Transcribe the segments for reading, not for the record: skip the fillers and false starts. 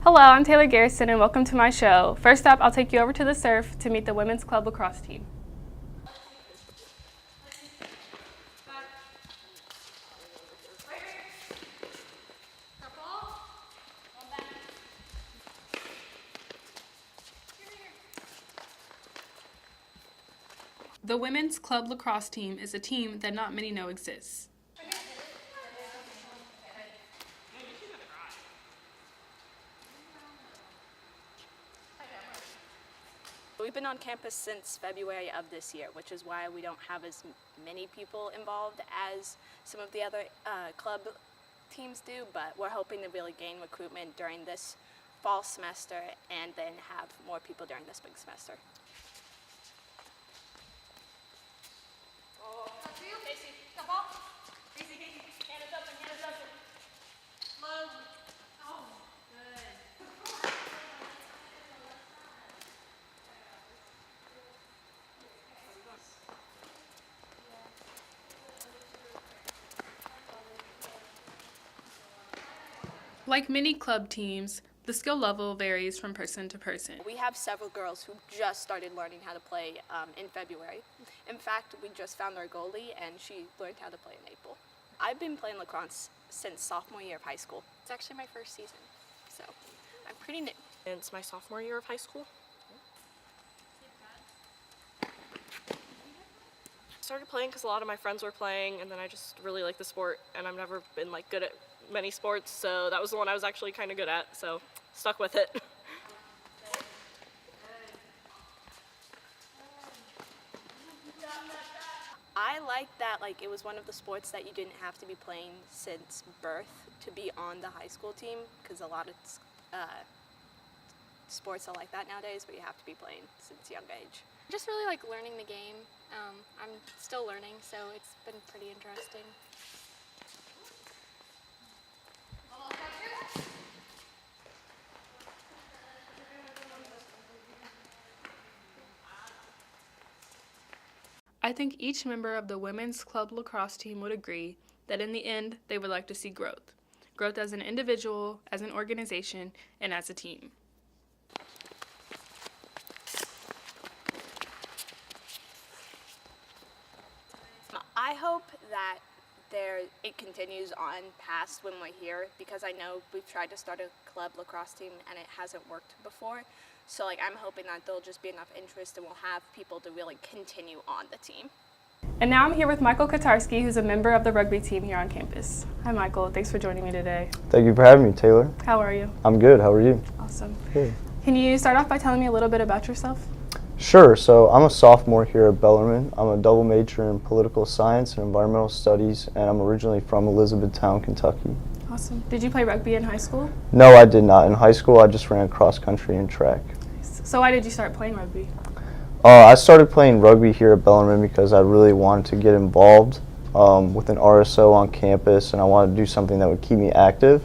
Hello, I'm Taylor Garrison and welcome to my show. First up, I'll take you over to the surf to meet the women's club lacrosse team. The women's club lacrosse team is a team that not many know exists. We've been on campus since February of this year, which is why we don't have as many people involved as some of the other club teams do, but we're hoping to really gain recruitment during this fall semester and then have more people during the spring semester. Like many club teams, the skill level varies from person to person. We have several girls who just started learning how to play in February. In fact, we just found our goalie and she learned how to play in April. I've been playing lacrosse since sophomore year of high school. It's actually my first season, so I'm pretty new. It's my sophomore year of high school. Started playing because a lot of my friends were playing, and then I just really like the sport, and I've never been good at many sports, so that was the one I was actually kind of good at, so stuck with it. I like that it was one of the sports that you didn't have to be playing since birth to be on the high school team, because a lot of sports are like that nowadays, but you have to be playing since a young age. Just really like learning the game. I'm still learning, so it's been pretty interesting. I think each member of the women's club lacrosse team would agree that in the end, they would like to see growth. Growth as an individual, as an organization, and as a team. I hope that it continues on past when we're here, because I know we've tried to start a club lacrosse team and it hasn't worked before. So I'm hoping that there'll just be enough interest and we'll have people to really continue on the team. And now I'm here with Michael Katarski, who's a member of the rugby team here on campus. Hi Michael, thanks for joining me today. Thank you for having me, Taylor. How are you? I'm good, how are you? Awesome. Good. Can you start off by telling me a little bit about yourself? Sure, so I'm a sophomore here at Bellarmine. I'm a double major in political science and environmental studies, and I'm originally from Elizabethtown, Kentucky. Awesome. Did you play rugby in high school? No, I did not. In high school, I just ran cross country and track. Nice. So why did you start playing rugby? I started playing rugby here at Bellarmine because I really wanted to get involved with an RSO on campus, and I wanted to do something that would keep me active.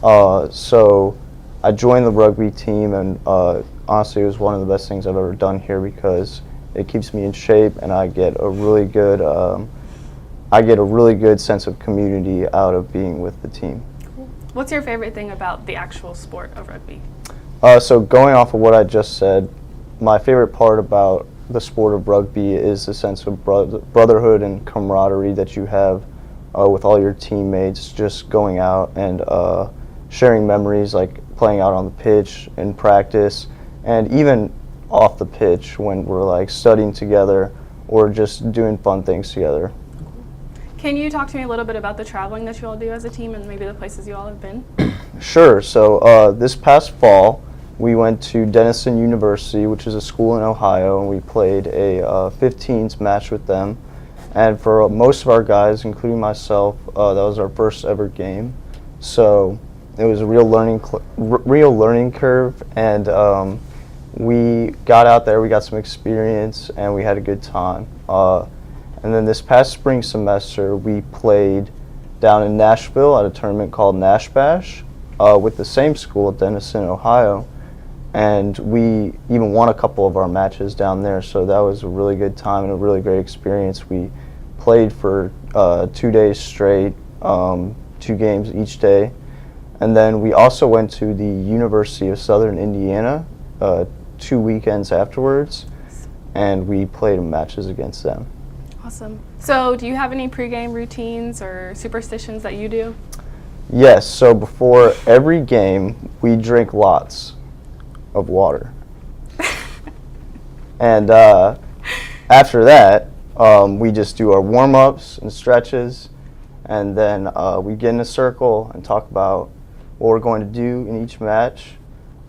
So I joined the rugby team, and honestly, it was one of the best things I've ever done here because it keeps me in shape, and I get a really good sense of community out of being with the team. Cool. What's your favorite thing about the actual sport of rugby? So going off of what I just said, my favorite part about the sport of rugby is the sense of brotherhood and camaraderie that you have with all your teammates, just going out and sharing memories, like playing out on the pitch in practice, and even off the pitch when we're studying together or just doing fun things together. Can you talk to me a little bit about the traveling that you all do as a team and maybe the places you all have been? Sure. So this past fall, we went to Denison University, which is a school in Ohio, and we played a 15s match with them. And for most of our guys, including myself, that was our first ever game. So it was a real learning curve, and we got out there, we got some experience, and we had a good time. And then this past spring semester, we played down in Nashville at a tournament called Nash Bash with the same school at Denison, Ohio. And we even won a couple of our matches down there, so that was a really good time and a really great experience. We played for 2 days straight, 2 games each day, And then we also went to the University of Southern Indiana 2 weekends afterwards, and we played matches against them. Awesome. So do you have any pregame routines or superstitions that you do? Yes, so before every game, we drink lots of water. And after that, we just do our warm-ups and stretches, and then we get in a circle and talk about what we're going to do in each match,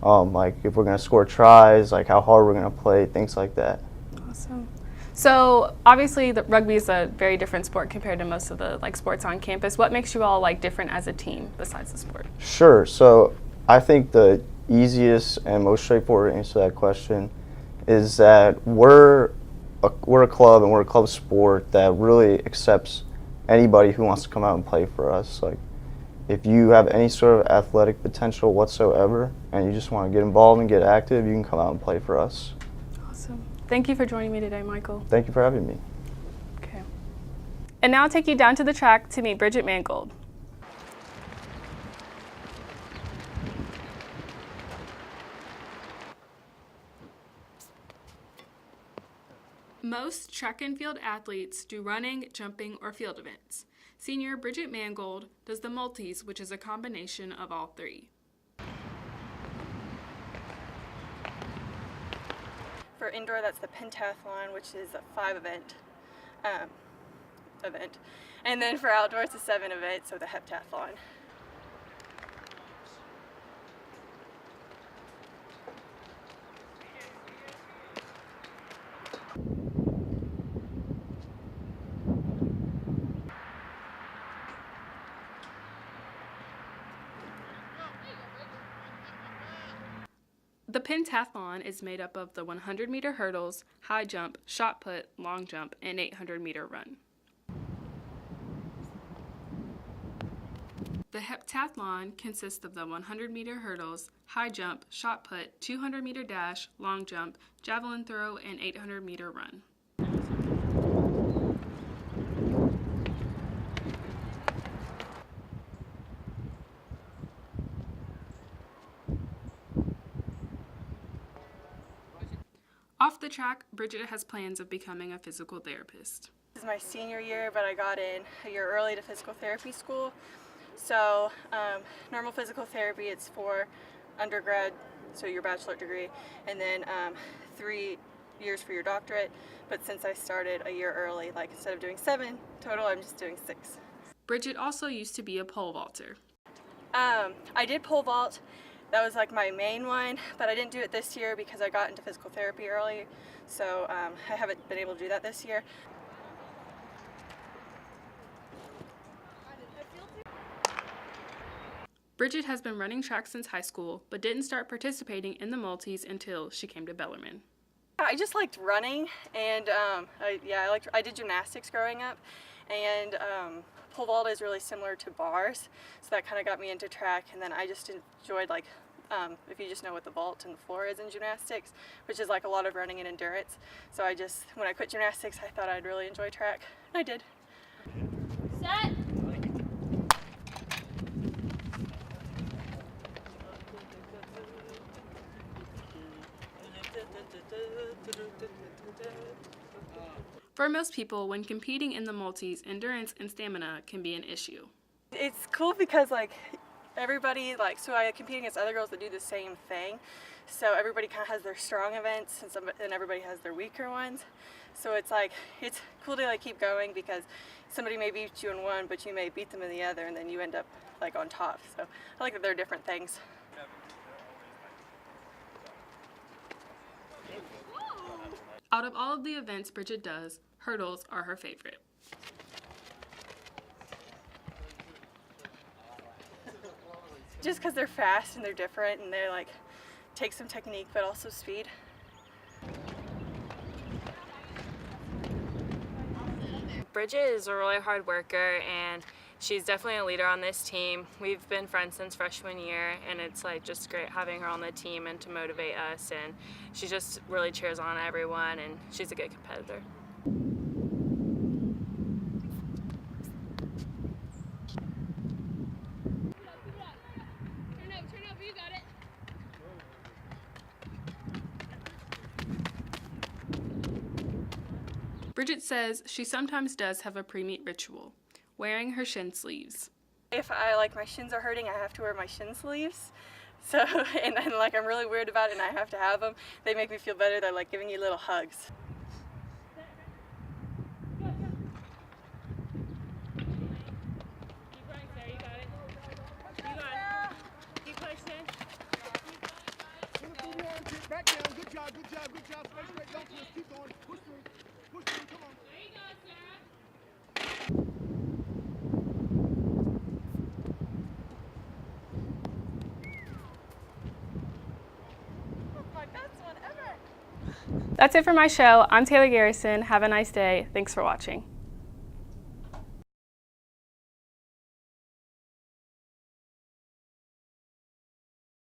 like if we're going to score tries, like how hard we're going to play, things like that. Awesome. So obviously the rugby is a very different sport compared to most of the sports on campus. What makes you all different as a team besides the sport? Sure, so I think the easiest and most straightforward answer to that question is that we're a club and we're a club sport that really accepts anybody who wants to come out and play for us. Like, if you have any sort of athletic potential whatsoever and you just want to get involved and get active, you can come out and play for us. Awesome. Thank you for joining me today, Michael. Thank you for having me. Okay. And now I'll take you down to the track to meet Bridget Mangold. Most track and field athletes do running, jumping, or field events. Senior Bridget Mangold does the multis, which is a combination of all three. For indoor, that's the pentathlon, which is a 5 event. And then for outdoor, it's a 7 event, so the heptathlon. The pentathlon is made up of the 100-meter hurdles, high jump, shot put, long jump, and 800-meter run. The heptathlon consists of the 100-meter hurdles, high jump, shot put, 200-meter dash, long jump, javelin throw, and 800-meter run. Off the track, Bridget has plans of becoming a physical therapist. This is my senior year, but I got in a year early to physical therapy school. So normal physical therapy, it's for undergrad, so your bachelor degree, and then 3 years for your doctorate. But since I started a year early, like instead of doing 7 total, I'm just doing 6. Bridget also used to be a pole vaulter. I did pole vault. That was like my main one, but I didn't do it this year because I got into physical therapy early, so I haven't been able to do that this year. Bridget has been running track since high school, but didn't start participating in the multis until she came to Bellarmine. I just liked running, and I did gymnastics growing up, and pole vault is really similar to bars, so that kind of got me into track. And then I just enjoyed, like, if you just know what the vault and the floor is in gymnastics, which is like a lot of running and endurance. So when I quit gymnastics, I thought I'd really enjoy track, and I did. Set. For most people, when competing in the multis, endurance and stamina can be an issue. It's cool because everybody, so I compete against other girls that do the same thing. So everybody kind of has their strong events, and everybody has their weaker ones. So it's cool to keep going because somebody may beat you in one, but you may beat them in the other, and then you end up on top. So I like that they're different things. Out of all of the events Bridget does, hurdles are her favorite. Just because they're fast and they're different, and they're take some technique but also speed. Bridget is a really hard worker, and she's definitely a leader on this team. We've been friends since freshman year, and it's just great having her on the team and to motivate us, and she just really cheers on everyone, and she's a good competitor. Bridget says she sometimes does have a pre-meet ritual, wearing her shin sleeves. If my shins are hurting, I have to wear my shin sleeves. So, and then I'm really weird about it and I have to have them. They make me feel better. They're like giving you little hugs. Back down. Good job. Good job. Good job. Stay straight. Don't twist. Keep going. Push through. Push through. Come on. There you go, Sarah. My best one ever. That's it for my show. I'm Taylor Garrison. Have a nice day. Thanks for watching.